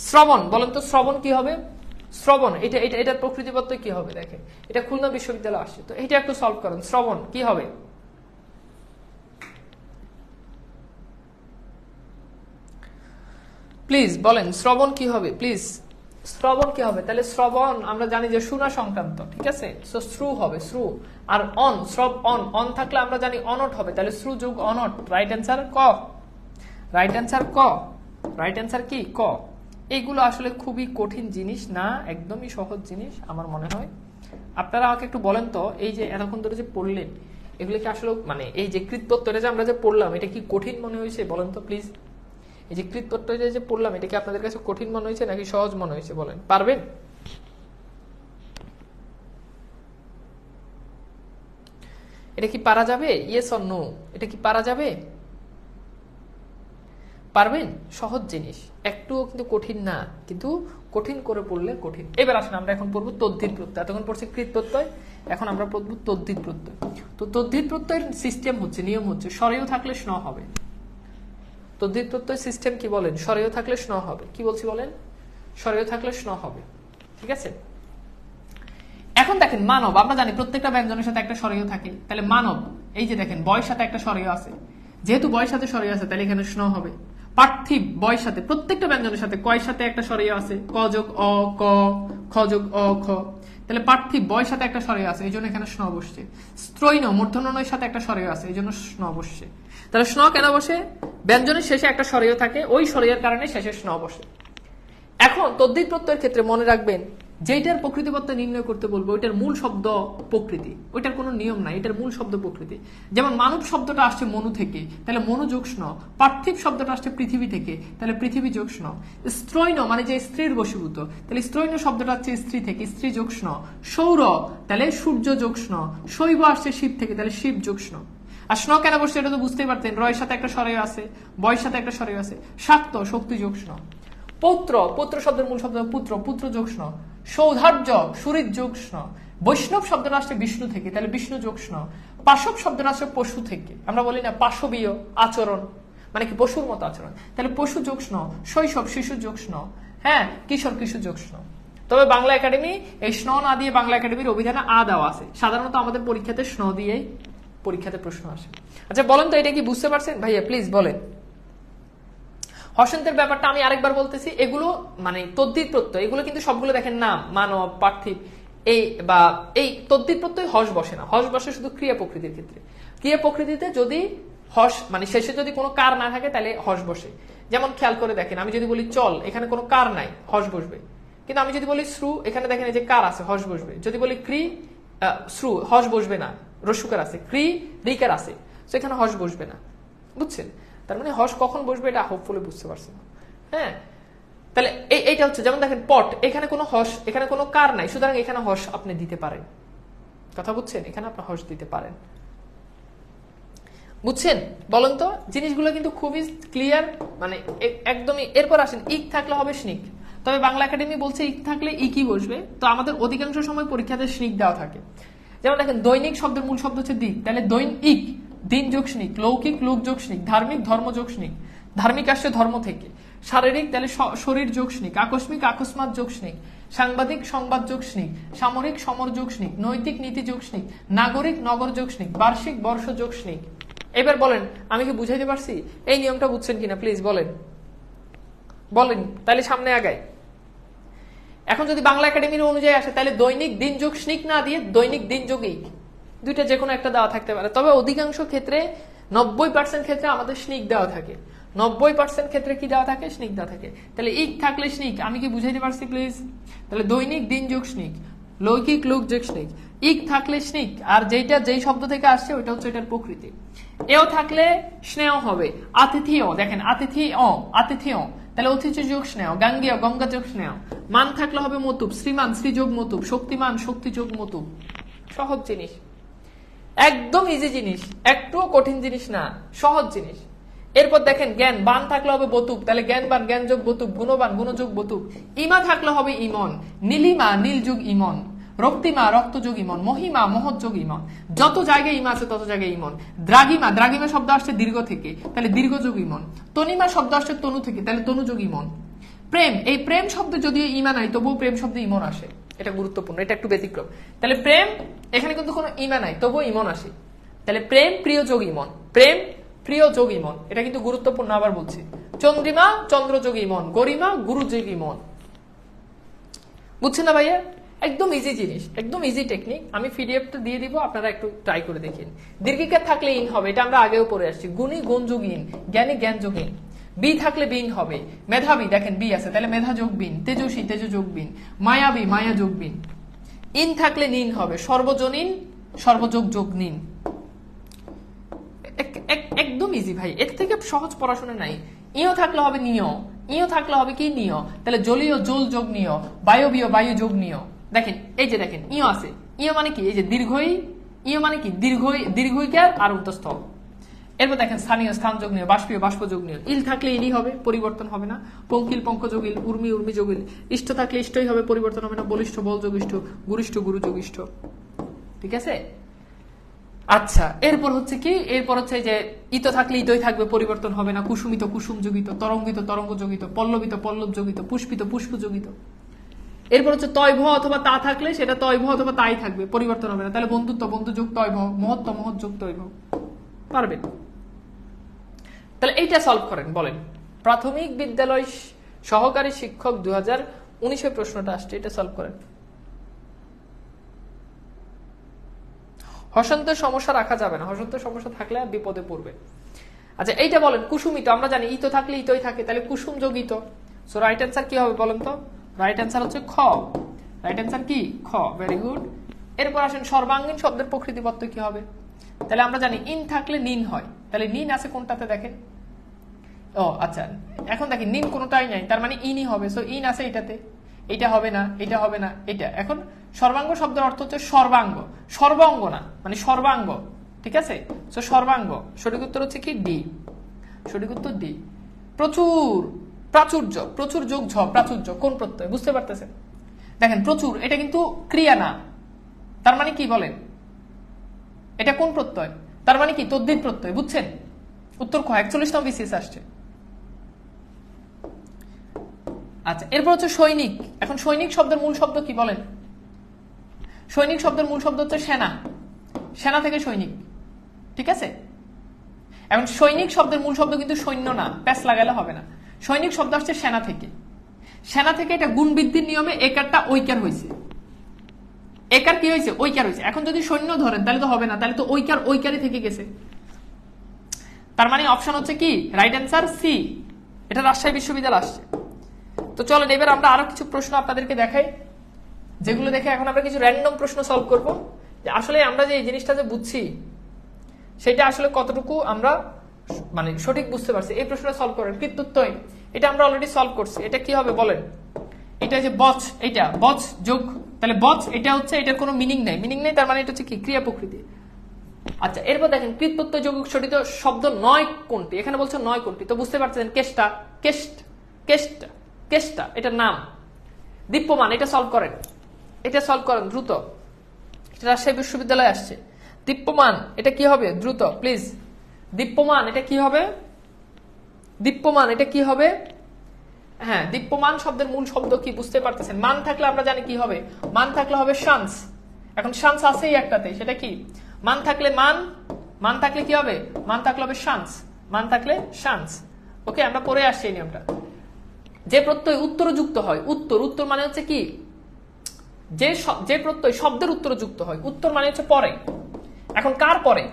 A: শ্রবণ, বলেন তো শ্রবণ কি হবে? শ্রবণ, এটা এটা এটার প্রকৃতিপত্র কি হবে? দেখেন, এটা খুলনা বিশ্ববিদ্যালয়ে আসছে, তো এটা একটু সলভ করেন। শ্রবণ কি হবে? প্লিজ বলেন, শ্রবণ কি হবে প্লিজ? শ্রবণ কি হবে? তাহলে শ্রবণ আমরা জানি যে শোনা সংক্রান্ত, ঠিক আছে, সো শ্রু হবে, শ্রু। আর অন, শ্রব অন, অন থাকলে আমরা জানি অনট হবে, তাহলে শ্রু যোগ অনট। রাইট অ্যান্সার ক, রাইট অ্যান্সার ক, রাইট অ্যান্সার কি ক। এইগুলো আসলে খুবই কঠিন জিনিস না, একদমই সহজ জিনিস আমার মনে হয়। আপনারা আমাকে একটু বলেন তো, এই যে এতক্ষণ ধরে যে পড়লেন, এগুলো কি আসলে মানে এই যে কৃতপ্রত্যয়টা যে আমরা যে পড়লাম, এটা কি কঠিন মনে হয়েছে বলেন তো প্লিজ? এই যে কৃতপ্রত্যয়টা যে পড়লাম, এটা কি আপনাদের কাছে কঠিন মনে হয়েছে নাকি সহজ মনে হয়েছে বলেন? পারবেন? এটা কি পারা যাবে? ইয়েস অর নো, এটা কি পারা যাবে? পারবেন? সহজ জিনিস, একটুও কিন্তু কঠিন না, কিন্তু কঠিন করে পড়লে কঠিন। এবার আসেন আমরা এখন পড়বো তদ্ধিত প্রত্যয়। এতক্ষণ পড়ছি কৃত প্রত্যয়, এখন আমরা পড়বো তদ্ধিত প্রত্যয়। তো তদ্ধিত প্রত্যয়ের সিস্টেম হচ্ছে, নিয়ম হচ্ছে, স্বরেও থাকলে স্ন হবে। তদ্ধিত প্রত্যয় সিস্টেম কি বলেন? স্বরেও থাকলে স্ন হবে। কি বলছি বলেন? স্বরেও থাকলে স্ন হবে, ঠিক আছে। এখন দেখেন মানব, আমরা জানি প্রত্যেকটা ব্যঞ্জনের সাথে একটা স্বরেও থাকে, তাহলে মানব, এই যে দেখেন বয়ের সাথে একটা স্বরেও আছে, যেহেতু বয়ের সাথে স্বরেও আছে তাহলে এখানে স্ন হবে। পার্থিব, বয়ের সাথে, প্রত্যেকটা ব্যঞ্জনের সাথে কয়ের সাথে একটা স্বরেও আছে, ক যোগ অ ক, খ যোগ অ খ, তাহলে পার্থিব বয়ের সাথে একটা স্বরেও আছে, এই জন্য এখানে স্ন বসছে। স্ত্রৈন, মূর্ধন্যের সাথে একটা স্বরেও আছে, এই জন্য স্ন বসছে। তাহলে স্ন কেন বসে? ব্যঞ্জনের শেষে একটা স্বরেও থাকে, ওই স্বরের কারণে শেষে স্ন বসে। এখন এখন তদ্ধিত প্রত্যয়ের ক্ষেত্রে মনে রাখবেন, যেটার প্রকৃতি প্রত্যয় নির্ণয় করতে বলবো ওইটার মূল শব্দ প্রকৃতি, ওইটার কোনো নিয়ম নাই, এটার মূল শব্দ প্রকৃতি। যেমন মানব শব্দটা আসছে মনু থেকে, তাহলে মনু যোগ স্ন। পার্থিব শব্দটা আসছে পৃথিবী থেকে, তাহলে পৃথিবী যোগ স্ন। স্ত্রৈণ মানে যে স্ত্রীর বশীভূত, তাহলে স্ত্রৈণ শব্দটা হচ্ছে স্ত্রী থেকে, স্ত্রী যোগ স্ন। সৌর তাহলে সূর্য যোগ স্ন। শৈব আসছে শিব থেকে, তাহলে শিব যোগ স্ন। আর স্ন কেন বসছে এটা তো বুঝতেই পারতেন, রয়ের সাথে একটা স্বরয় আছে, বয়ের সাথে একটা স্বরয় আছে। শাক্ত শক্তি যোগ স্ন। পৌত্র, পৌত্র শব্দের মূল শব্দ পুত্র, পুত্র যোগ স্ন। সৌধার্য সুরিত যোগ স্ন। বৈষ্ণব শব্দটা আসছে বিষ্ণু থেকে, তাহলে বিষ্ণু যোগ স্ন। পাশব শব্দটা আসছে পশু থেকে, আমরা বলি না পাশবীয় আচরণ মানে কি পশুর মতো আচরণ, তাহলে পশু যোগ স্ন। শৈশব শিশু যোগ স্ন। হ্যাঁ, কিশোর কিশোর যোগ স্ন। তবে বাংলা একাডেমি এই স্ন না দিয়ে বাংলা একাডেমির অভিধানে আ দেওয়া আছে। সাধারণত আমাদের পরীক্ষাতে স্ন দিয়েই পরীক্ষাতে প্রশ্ন আসে। আচ্ছা বলেন তো এটা কি বুঝতে পারছেন ভাইয়া, প্লিজ বলেন। হসন্তের ব্যাপারটা আমি আরেকবার বলতেছি, এগুলো মানে তদ্ধিত প্রত্যয়, এগুলো কিন্তু সবগুলো দেখেন নাম, মানব, পার্থিব, এই বা এই তদ্ধিত প্রত্যয় হস বসে না, হস বসে শুধু ক্রিয়া প্রকৃতির ক্ষেত্রে। ক্রিয়া প্রকৃতিতে যদি হস মানে শেষে যদি কোনো কার না থাকে তাহলে হস বসে। যেমন খেয়াল করে দেখেন, আমি যদি বলি চল, এখানে কোনো কার নাই, হস বসবে। কিন্তু আমি যদি বলি শ্রু, এখানে দেখেন এই যে কার আছে, হস বসবে। যদি বলি ক্রি শ্রু, হস বসবে না, রস্যকার আছে। ক্রি রিকার আছে, তো এখানে হস বসবে না। বুঝছেন? তার মানে হস কখন বসবে এটা হোপফুলি বুঝতে পারছেন। হ্যাঁ, তাহলে এইটা হচ্ছে যেমন দেখেন পট, এখানে কোনো হস, এখানে কোনো কার নাই, সুতরাং এখানে হস আপনি দিতে পারেন। কথা বুঝছেন? এখানে আপনি হস দিতে পারেন। বুঝছেন? বলেন তো, জিনিসগুলো কিন্তু খুবই ক্লিয়ার, মানে একদমই। এরপর আসেন ইক থাকলে হবে স্নিক। তবে বাংলা একাডেমি বলছে ইক থাকলে ইকই বসবে, তো আমাদের অধিকাংশ সময় পরীক্ষাতে স্নিক দেওয়া থাকে। যেমন দেখেন দৈনিক শব্দের মূল শব্দ হচ্ছে দিক, তাহলে দৈনিক দিন যোগ স্নিক। লৌকিক লোক যোগ স্নিক। ধার্মিক ধর্ম যোগ স্নিক, ধার্মিক আসছে ধর্ম থেকে। শারীরিক তাহলে শরীর যোগ স্নিক। আকস্মিক আকস্মাত যোগ স্নিক। সাংবাদিক সংবাদ যোগ স্নিক। সামরিক সমর যোগ স্নিক। নৈতিক নীতি যোগ স্নিক। নাগরিক নগর যোগ স্নিক। বার্ষিক বর্ষ যোগ স্নিক। এবার বলেন আমি কি বুঝাইতে পারছি? এই নিয়মটা বুঝছেন কিনা প্লিজ বলেন, বলেন তাহলে সামনে আগায়। এখন যদি বাংলা একাডেমির অনুযায়ী আসে তাহলে দৈনিক দিন যোগ স্নিক না দিয়ে দৈনিক দিন যোগ ইক, দুইটা যে কোনো একটা দেওয়া থাকতে পারে। তবে অধিকাংশ ক্ষেত্রে 90% ক্ষেত্রে আমাদের স্নিক দেওয়া থাকে। 90% ক্ষেত্রে কি দেওয়া থাকে? স্নিক দেওয়া থাকে। তাহলে ইক থাকলে স্নিক, আমি কি বুঝাইতে পারছি প্লিজ? তাহলে দৈনিক দিন যোগ স্নিক, লৌকিক লোক যোগ স্নিক, ইক থাকলে স্নিক, আর যেটা যেই শব্দ থেকে আসছে ওইটা হচ্ছে এটার প্রকৃতি। এও থাকলে স্নেহ হবে। আতিথিয়, দেখেন আতিথিয়, আতিথিয়, তাহলে অতিথি যোগ স্নেহ। গাঙ্গেয়, গঙ্গা যোগ স্নেহ। মান থাকলে হবে মতুব, শ্রীমান শ্রী যোগ মতুব। শক্তিমান শক্তি যোগ মতুব। সহজ জিনিস, একদম ইজি জিনিস, একটুও কঠিন জিনিস না, সহজ জিনিস। এরপর দেখেন জ্ঞান, বান থাকলে হবে বতুব, তাহলে জ্ঞানবান জ্ঞান যোগ বতুব। গুণবান গুণ যোগ বতুব। ইমা থাকলে হবে ইমন, নীলিমা নীল যোগ ইমন। রক্তিমা রক্ত যোগ ইমন। মহিমা মহৎ যোগ ইমন। যত জায়গায় ইমা আছে তত জায়গায় ইমন। দ্রাগিমা, দ্রাগিমা শব্দ আসছে দীর্ঘ থেকে, তাহলে দীর্ঘ যোগ ইমন। তনিমা শব্দ আসছে তনু থেকে, তাহলে তনু যোগ ইমন। প্রেম, এই প্রেম শব্দ যদিও ইমা নাই তবুও প্রেম শব্দে ইমন আসে, এটা গুরুত্বপূর্ণ, এটা একটু ব্যতিক্রম। তাহলে প্রেম, এখানে কিন্তু কোনো ইমা নাই তবুও ইমন আসে, তাহলে প্রেম প্রিয় যোগ ইমন। প্রেম প্রিয় যোগ ইমন, এটা কিন্তু গুরুত্বপূর্ণ, আবার বলছি। চন্দ্রিমা চন্দ্র যোগ ইমন। গরিমা গুরু যোগ ইমন। বুঝছেন না ভাইয়া? একদম ইজি জিনিস, একদম ইজি টেকনিক। আমি পিডিএফটা দিয়ে দিব, আপনারা একটু ট্রাই করে দেখেন। দীর্ঘিকার থাকলে ইন হবে, এটা আমরা আগেও পড়ে আসছি। গুণী গুণ যোগ ইন, জ্ঞানী জ্ঞান যোগ ইন। বি থাকলে বিন হবে। মেধাবী, দেখেন বি আছে, তাহলে মেধা যোগ বিন। তেজস্বী তেজ যোগ বিন। মায়াবী মায়া যোগ বিন। ইন থাকলে নিন হবে। সর্বজনীন সর্বযোগ যোগ নিন। একদম ইজি ভাই, এর থেকে সহজ পড়াশোনা নাই। ইও থাকলে হবে নিয়, ইও থাকলে হবে কি নিয়, তাহলে জলীয় জল যোগ নিয়। বায়বীয় বায়ু যোগ নিয়। দেখেন এই যে দেখেন ইও আছে, ইও মানে কি? এই যে দীর্ঘই, ইও মানে কি? দীর্ঘইকার আর উন্তস্থ। এরপর দেখেন স্থানীয় স্থান যোগ নিয়। বাষ্পীয় বাষ্প যোগ নিয়। ইল থাকলে ইলই হবে, পরিবর্তন হবে না। পঙ্কিল পঙ্ক যোগ ইল। উর্মি উর্মি যোগ ইল। ইষ্ট থাকলে ইষ্টই হবে, পরিবর্তন হবে না। বলিষ্ঠ বল যোগ ইষ্ট। গুরিষ্ঠ গুরু যোগ ইষ্ট। ঠিক আছে? আচ্ছা, এরপর হচ্ছে কি? এরপর হচ্ছে যে ইত থাকলে ইতই থাকবে, পরিবর্তন হবে না। কুসুমিত কুসুম যোগিত। তরঙ্গিত তরঙ্গ যোগিত। পল্লবিত পল্লব যোগিত। পুষ্পিত পুষ্প যোগিত। এরপর হচ্ছে তয়ভ অথবা তা থাকলে সেটা তয়ভ অথবা তাই থাকবে, পরিবর্তন হবে না। তাহলে বন্ধুত্ব বন্ধু যোগ তয়ভ। মহত্ব মহৎ যোগ তয়ভ। পারবেন? তাহলে এইটা সলভ করেন, বলেন। প্রাথমিক বিদ্যালয় সহকারী শিক্ষক 2019 প্রশ্নটা আসছে, এটা সলভ করেন। হসন্তের সমস্যা রাখা যাবে না, হসন্তের সমস্যা থাকলে আর বিপদে পড়বে। আচ্ছা এইটা বলেন কুসুমিত, আমরা জানি ইতো থাকলে ইতই থাকে, তাহলে কুসুম যোগ ইত। সো রাইট অ্যান্সার কি হবে বলেন তো? রাইট অ্যান্সার হচ্ছে খ। রাইট অ্যান্সার কি? খ। Very good. এরপর আসেন সর্বাঙ্গীন শব্দের প্রকৃতিপত্র কি হবে? তাহলে আমরা জানি ইন থাকলে নিন হয়, তাহলে নিন আছে কোনটাতে দেখেন? ও আচ্ছা, এখন দেখেন নিন কোনোটাই নাই, তার মানে ইনই হবে। সো ইন আছে এটাতে, এটা হবে না, এটা হবে না, এটা। এখন সর্বাঙ্গ শব্দের অর্থ হচ্ছে সর্বাঙ্গ, সর্বাঙ্গ না, মানে সর্বাঙ্গ, ঠিক আছে? সো সর্বাঙ্গ, সঠিক উত্তর হচ্ছে কি ডি। সঠিক উত্তর ডি। প্রচুর, প্রাচুর্য, প্রচুর যোগ ঝ, প্রাচুর্য কোন প্রত্যয়? বুঝতে পারতেছেন? দেখেন প্রচুর এটা কিন্তু ক্রিয়া না, তার মানে কি বলেন? এটা কোন প্রত্যয়? তার মানে কি তদ্ধিত প্রত্যয়, বুঝছেন? উত্তর খ, 41তম বিসিএস আসছে। আচ্ছা, এরপর হচ্ছে সৈনিক। এখন সৈনিক শব্দের মূল শব্দ কি বলেন? সৈনিক শব্দের মূল শব্দ হচ্ছে সেনা, সেনা থেকে সৈনিক, ঠিক আছে? এখন সৈনিক শব্দের মূল শব্দ কিন্তু সৈন্য না, প্যাস লাগালে হবে না। সৈনিক শব্দ আসছে সেনা থেকে। সেনা থেকে এটা গুণ বৃদ্ধির নিয়মে একারটা ঐকার হয়েছে। একার কি হয়েছে? ঐকার হয়েছে। এখন যদি সৈন্য ধরেন তাহলে তো হবে না, তাহলে তো ঐকার ঐকারই থেকে গেছে। তার মানে অপশন হচ্ছে কি রাইট অ্যান্সার সি। এটা রাজশাহী বিশ্ববিদ্যালয় আসছে। তো চলেন এবার আমরা আরো কিছু প্রশ্ন আপনাদেরকে দেখাই, যেগুলো দেখে এখন আমরা কিছু র্যান্ডম প্রশ্ন সলভ করব, যে আসলে আমরা যে এই জিনিসটা যে বুঝছি সেটা আসলে কতটুকু আমরা মানে সঠিক বুঝতে পারছি। এই প্রশ্নটা সলভ করেন। কৃত্যুত্তয়, এটা আমরা অলরেডি সলভ করছি। এটা কি হবে বলেন? এটা যে বচ, এটা বচ যোগ, তাহলে বচ এটা হচ্ছে, এটার কোনো মিনিং নেই, মিনিং নেই, তার মানে এটা হচ্ছে কি ক্রিয়া প্রকৃতি। আচ্ছা, এরপর দেখেন কৃতপ্রত্যয় যোগ সঠিত শব্দ নয় কোনটি? এখানে বলছে নয় কোনটি, তো বুঝতে পারছেন কেষ্টা, কেষ্ট, কেষ্ট, কেষ্টা এটার নাম। দীপ্যমান, এটা সলভ করেন, এটা সলভ করেন দ্রুত। এটা রাজশাহী বিশ্ববিদ্যালয়ে আসছে। দীপ্যমান এটা কি হবে? দ্রুত প্লিজ। দীপ্যমান এটা কি হবে? দীপ্যমান এটা কি হবে? হ্যাঁ, দীপ্যমান শব্দের মূল শব্দ কি বুঝতে পারতেছেন? মান থাকলে আমরা জানি কি হবে, মান থাকলে হবে শান্স। এখন শান্স আছেই একটাতে, সেটা কি? মান থাকলে মান, মান থাকলে কি হবে? মান থাকলে হবে শান্স, মান থাকলে শান্স। ওকে, আমরা পরে আসছি এই নিয়মটা। যে প্রত্যয় উত্তর যুক্ত হয়, উত্তর, উত্তর মানে হচ্ছে কি যে প্রত্যয় শব্দের উত্তর যুক্ত হয়, উত্তর মানে হচ্ছে পরে। এখন কার পরে?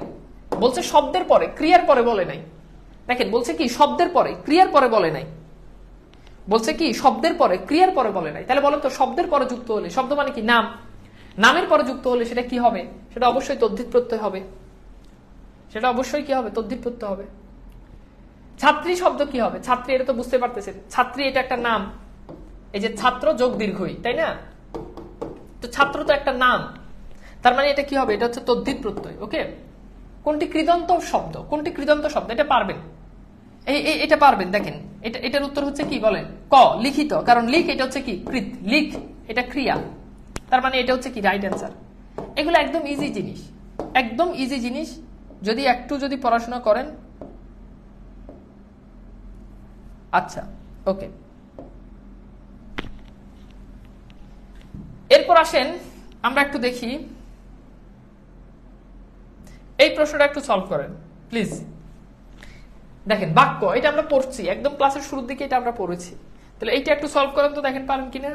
A: বলছে শব্দের পরে, ক্রিয়ার পরে বলে নাই। দেখেন বলছে কি শব্দের পরে, ক্রিয়ার পরে বলে নাই। বলছে কি শব্দের পরে, ক্রিয়ার পরে বলে নাই। তাহলে বলেন তো শব্দের পরে যুক্ত হলে, শব্দ মানে কি নাম, নামের পরে যুক্ত হলে সেটা কি হবে? সেটা অবশ্যই তদ্ধিত প্রত্যয় হবে। সেটা অবশ্যই কি হবে? তদ্ধিত প্রত্যয় হবে। ছাত্রী শব্দ কি হবে? ছাত্রী, এটা তো বুঝতে পারতেছেন, ছাত্রী এটা একটা নাম। এই যে ছাত্র যোগ দীর্ঘই, তাই না? তো ছাত্র তো একটা নাম, তার মানে এটা কি হবে? এটা হচ্ছে তদ্ধিত প্রত্যয়। ওকে, কোনটি কৃদন্ত শব্দ? কোনটি কৃদন্ত শব্দ? এটা পারবেন, এটা পারবেন। দেখেন এটার উত্তর হচ্ছে কি বলেন? ক, লিখিত। কারণ লিখ এটা হচ্ছে কি কৃত, লিখ এটা ক্রিয়া, তার মানে এটা হচ্ছে কি রাইট অ্যান্সার। এগুলো একদম ইজি জিনিস, একদম ইজি জিনিস, যদি একটু যদি পড়াশোনা করেন। আচ্ছা, ওকে, এরপর আসেন আমরা একটু দেখি, এই প্রশ্নটা একটু সলভ করেন প্লিজ। দেখেন বাক্য, এটা আমরা পড়ছি একদম ক্লাসের শুরুর দিকে, এটা আমরা পড়েছি। তাহলে এইটা একটু সলভ করেন তো, দেখেন পারেন কিনা।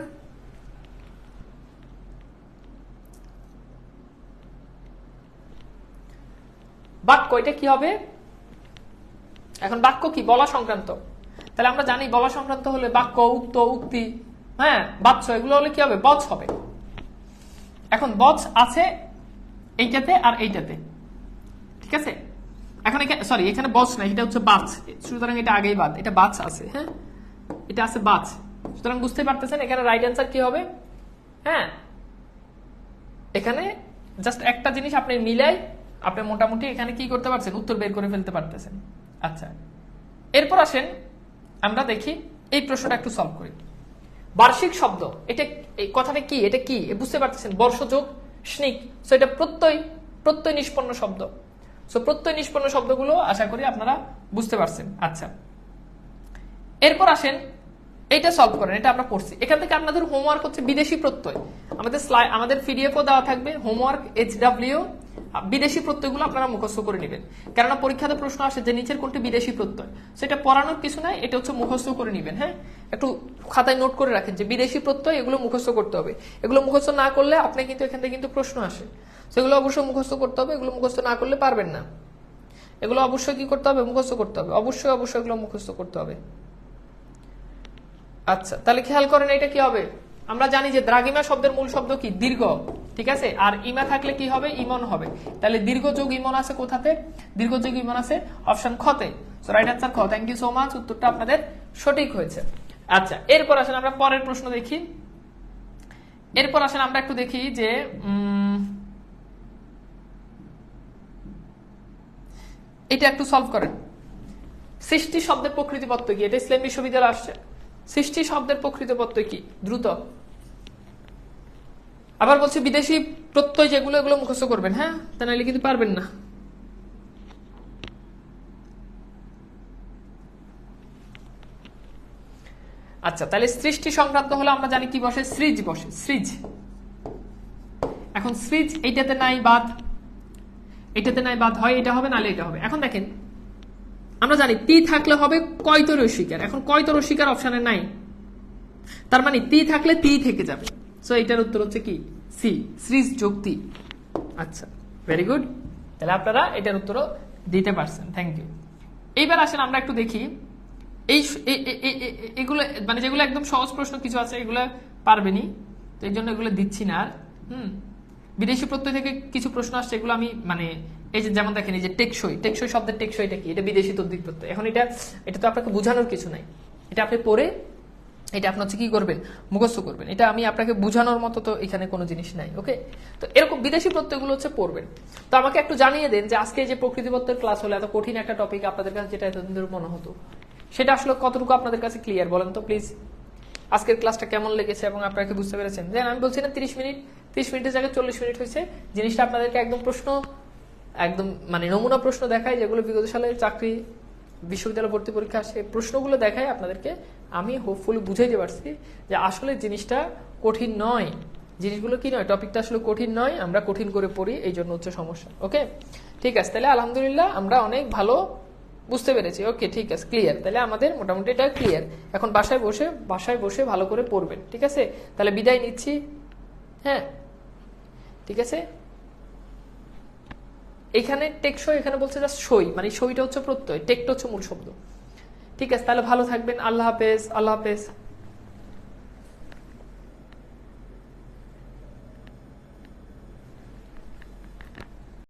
A: বাক্য এটা কি হবে? এখন বাক্য কি? বলা সংক্রান্ত। তাহলে আমরা জানি বলা সংক্রান্ত হলে বাক্য, উক্ত, উক্তি, হ্যাঁ, বাচ্য, এগুলো হলে কি হবে? বচ হবে। এখন বচ আছে এইটাতে আর এইটাতে, ঠিক আছে? এখন সরি, এখানে বচ নাই, এটা হচ্ছে বাচ, সুতরাং এটা আগেই বাদ, এটা বাচ আছে। হ্যাঁ, এটা আছে বাচ, সুতরাং বুঝতে পারতেছেন এখানে রাইট অ্যান্সার কি হবে? হ্যাঁ, এখানে জাস্ট একটা জিনিস আপনি মিলাই আপনি মোটামুটি এখানে কি করতে পারছেন? উত্তর বের করে ফেলতে পারতেছেন। আচ্ছা, এরপর আসেন আমরা দেখি এই প্রশ্নটা একটু সলভ করি। বার্ষিক শব্দ, এটা এই কথাটা কি? এটা কি বুঝতে পারতেছেন? বর্ষ যোগ স্নিক, সো এটা প্রত্যয়, প্রত্যয় নিষ্পন্ন শব্দ। সো প্রত্যয় নিষ্পন্ন শব্দগুলো আশা করি আপনারা বুঝতে পারছেন। আচ্ছা, এরপর আসেন এইটা সলভ করেন, এটা আমরা পড়ছি। এখান থেকে আপনাদের হোমওয়ার্ক হচ্ছে বিদেশি প্রত্যয়, আমাদের পিডিএফও দেওয়া থাকবে হোমওয়ার্ক HW, বিদেশি প্রত্যয়গুলো আপনারা মুখস্থ করে নেবেন, কেননা পরীক্ষাতে প্রশ্ন আসে যে নিচের কোনটি বিদেশি প্রত্যয়। সেটা পড়ানোর কিছু নাই, এটা হচ্ছে মুখস্থ করে নেবেন। হ্যাঁ, একটু খাতায় নোট করে রাখেন যে বিদেশি প্রত্যয়, এগুলো মুখস্থ করতে হবে। এগুলো মুখস্থ না করলে আপনি কিন্তু এখান থেকে কিন্তু প্রশ্ন আসে, সেগুলো অবশ্যই মুখস্থ করতে হবে। এগুলো মুখস্থ না করলে পারবেন না। এগুলো অবশ্যই কি করতে হবে? মুখস্থ করতে হবে, অবশ্যই অবশ্যই এগুলো মুখস্থ করতে হবে। আচ্ছা, তাহলে খেয়াল করেন এটা কি হবে। আমরা জানি যে দ্রাঘিমা শব্দের মূল শব্দ কি দীর্ঘ, ঠিক আছে, আর ইমা থাকলে কি হবে, ইমন হবে। তাহলে দীর্ঘ যোগ ইমন আছে কোথাতে, দীর্ঘ যোগ ইমন আছে অপশন খতে। সো রাইট আনসার খ। থ্যাংক ইউ সো মাচ, উত্তরটা আপনাদের সঠিক হয়েছে। আচ্ছা, এরপর আসেন আমরা পরের প্রশ্ন দেখি। এরপর আসেন আমরা একটু দেখি যে এটা একটু সলভ করেন। সৃষ্টি শব্দের প্রকৃতি প্রত্যয় কি, এটা ইসলাম বিশ্ববিদ্যালয় আসছে। সৃষ্টি শব্দের প্রকৃত প্রত্যয় কি, দ্রুত। আবার বলছি বিদেশি প্রত্যয় যেগুলো, এগুলো মুখস্থ করবেন, হ্যাঁ, তা নাহলে কিন্তু পারবেন না। আচ্ছা, তাহলে সৃষ্টি সংক্রান্ত হলে আমরা জানি কি বসে, সৃজ বসে, সৃজ। এখন সৃজ এইটাতে নাই বাদ, এটাতে নাই বাদ, হয় এটা হবে নাহলে এটা হবে। এখন দেখেন আমরা জানি তি থাকলে হবে কয়তর অস্বীকার, এখন কয়তর অস্বীকার অপশনে নাই, তার মানে তি থাকলে তি থেকে যাবে। সো এটার উত্তর হচ্ছে কি সি, সৃজ যোগ তি। আচ্ছা, ভেরি গুড, তাহলে আপনারা এটার উত্তরও দিতে পারছেন, থ্যাংক ইউ। এইবার আসেন আমরা একটু দেখি এই এগুলো, মানে যেগুলো একদম সহজ প্রশ্ন কিছু আছে এগুলো পারবেনি, তো এই জন্য এগুলো দিচ্ছি না আর। বিদেশি প্রত্যয় থেকে কিছু প্রশ্ন আসছে, এগুলো আমি মানে এই যে যেমন দেখেন এই যে টেকসই, টেকসই শব্দের টেকসইটা কি, এটা বিদেশি তদ্ধিক প্রত্যয়। এখন এটা তো আপনাকে বোঝানোর কিছু নাই, এটা আপনি পড়ে এটা আপনি হচ্ছে কি করবেন, মুখস্থ করবেন। এটা আমি আপনাকে বোঝানোর মতো তো এখানে কোনো জিনিস নাই, ওকে। তো এরকম বিদেশি প্রত্যয়গুলো হচ্ছে পড়বেন। তো আমাকে একটু জানিয়ে দেন যে আজকে যে প্রকৃতি প্রত্যয়ের ক্লাস হলো, এত কঠিন একটা টপিক আপনাদের কাছে যেটা এতদিন ধরে মনে হতো, সেটা আসলে কতটুকু আপনাদের কাছে ক্লিয়ার বলেন তো প্লিজ। আজকের ক্লাসটা কেমন লেগেছে এবং আপনারা কি বুঝতে পেরেছেন? দেন আমি বলছি না 30 মিনিট, 30 মিনিটের জায়গায় 40 মিনিট হয়েছে। জিনিসটা আপনাদেরকে একদম প্রশ্ন, একদম মানে নমুনা প্রশ্ন দেখায়, যেগুলো বিগত সালে চাকরি বিশ্ববিদ্যালয় ভর্তি পরীক্ষা আসে, প্রশ্নগুলো দেখায় আপনাদেরকে। আমি হোপফুলি বুঝাইতে পারছি যে আসলে জিনিসটা কঠিন নয়, জিনিসগুলো কি নয়, টপিকটা আসলে কঠিন নয়, আমরা কঠিন করে পড়ি, এই জন্য হচ্ছে সমস্যা। ওকে, ঠিক আছে, তাহলে আলহামদুলিল্লাহ আমরা অনেক ভালো বুঝতে পেরেছি। ওকে, ঠিক আছে, ক্লিয়ার। তাহলে আমাদের মোটামুটি এটা ক্লিয়ার। এখন বাসায় বসে ভালো করে পড়বেন, ঠিক আছে। তাহলে বিদায় নিচ্ছি, হ্যাঁ, ঠিক আছে। এখানে টেকসই, এখানে বলছে জাস্ট সই, মানে সইটা হচ্ছে প্রত্যয়, টেকটা হচ্ছে মূল শব্দ, ঠিক আছে। তাহলে ভালো থাকবেন, আল্লাহ হাফেজ, আল্লাহ হাফেজ।